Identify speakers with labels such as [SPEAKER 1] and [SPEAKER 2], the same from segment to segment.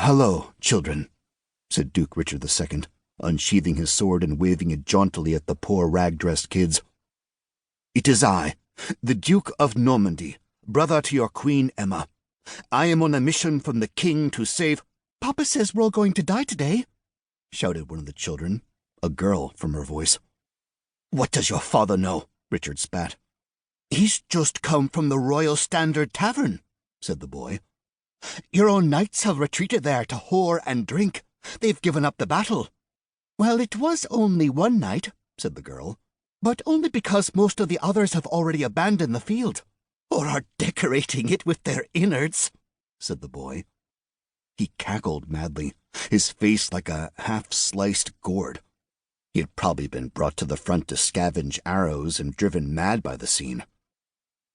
[SPEAKER 1] "Hello, children," said Duke Richard II, unsheathing his sword and waving it jauntily at the poor rag-dressed kids. "It is I, the Duke of Normandy, brother to your Queen Emma. I am on a mission from the king to save—" "Papa says we're all going to die today," shouted one of the children, a girl from her voice. "What does your father know?" Richard spat. "He's just come from the Royal Standard Tavern," said the boy. "Your own knights have retreated there to whore and drink. They've given up the battle." "Well, it was only one night," said the girl, "but only because most of the others have already abandoned the field." "Or are decorating it with their innards," said the boy. He cackled madly, his face like a half-sliced gourd. He had probably been brought to the front to scavenge arrows and driven mad by the scene.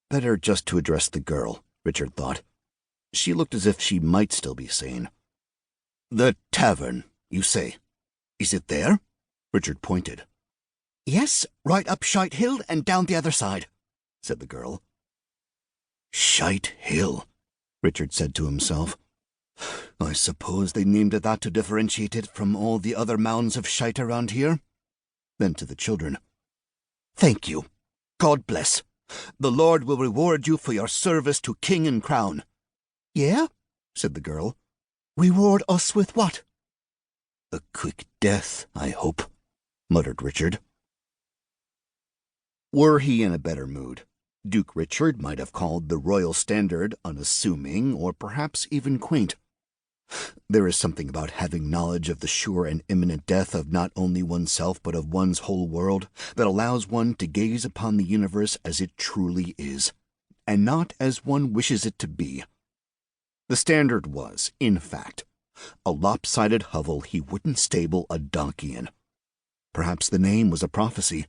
[SPEAKER 1] Better just to address the girl, Richard thought. She looked as if she might still be sane. "The tavern, you say? Is it there?" Richard pointed. "Yes, right up Shite Hill and down the other side," said the girl. "Shite Hill," Richard said to himself. "I suppose they named it that to differentiate it from all the other mounds of shite around here." Then to the children, "Thank you. God bless. The Lord will reward you for your service to king and crown." "Yeah?" said the girl. "Reward us with what?" "A quick death, I hope," muttered Richard. Were he in a better mood, Duke Richard might have called the Royal Standard unassuming or perhaps even quaint. There is something about having knowledge of the sure and imminent death of not only oneself but of one's whole world that allows one to gaze upon the universe as it truly is, and not as one wishes it to be. The Standard was, in fact, a lopsided hovel he wouldn't stable a donkey in. Perhaps the name was a prophecy.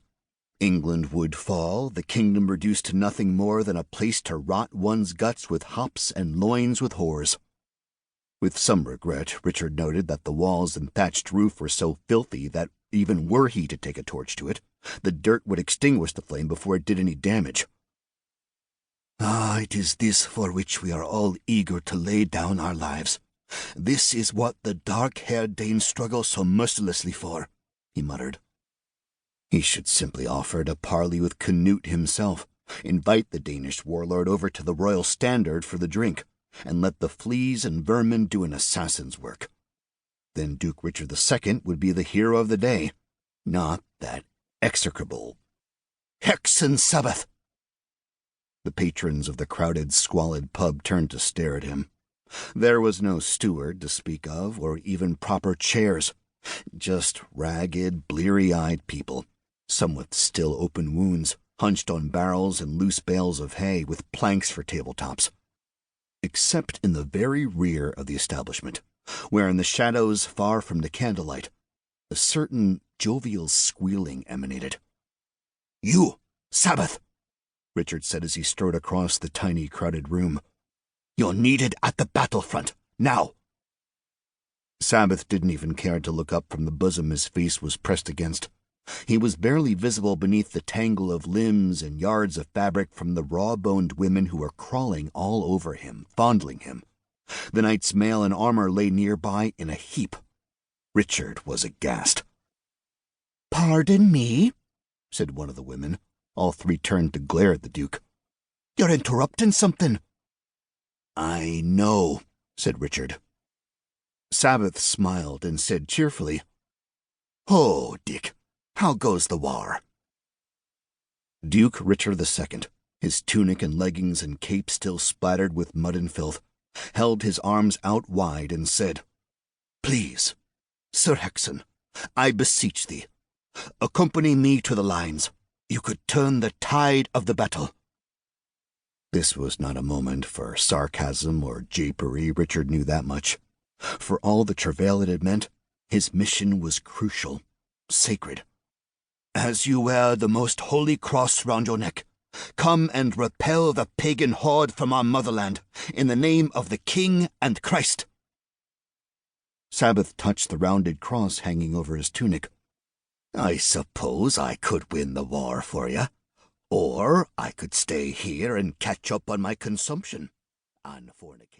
[SPEAKER 1] England would fall, the kingdom reduced to nothing more than a place to rot one's guts with hops and loins with whores. With some regret, Richard noted that the walls and thatched roof were so filthy that, even were he to take a torch to it, the dirt would extinguish the flame before it did any damage. "Ah, it is this for which we are all eager to lay down our lives. This is what the dark-haired Danes struggle so mercilessly for," he muttered. He should simply offer to parley with Canute himself, invite the Danish warlord over to the Royal Standard for the drink, and let the fleas and vermin do an assassin's work. Then Duke Richard II would be the hero of the day, not that execrable Hexen Sabbath. The patrons of the crowded, squalid pub turned to stare at him. There was no steward to speak of, or even proper chairs, just ragged, bleary-eyed people, some with still open wounds, hunched on barrels and loose bales of hay with planks for tabletops. Except in the very rear of the establishment, where in the shadows far from the candlelight, a certain jovial squealing emanated. "You, Sabbath!" Richard said as he strode across the tiny, crowded room. "You're needed at the battlefront, now!" Sabbath didn't even care to look up from the bosom his face was pressed against. He was barely visible beneath the tangle of limbs and yards of fabric from the raw-boned women who were crawling all over him, fondling him. The knight's mail and armor lay nearby in a heap. Richard was aghast. "Pardon me," said one of the women. All three turned to glare at the Duke. "You're interrupting something." "I know," said Richard. Sabbath smiled and said cheerfully, "Oh, Dick, how goes the war?" Duke Richard II, his tunic and leggings and cape still splattered with mud and filth, held his arms out wide and said, "Please, Sir Hexen, I beseech thee, accompany me to the lines. You could turn the tide of the battle." This was not a moment for sarcasm or japery, Richard knew that much. For all the travail it had meant, his mission was crucial, sacred. "As you wear the most holy cross round your neck, come and repel the pagan horde from our motherland, in the name of the King and Christ." Sabbath touched the rounded cross hanging over his tunic. "I suppose I could win the war for you, or I could stay here and catch up on my consumption on fornication."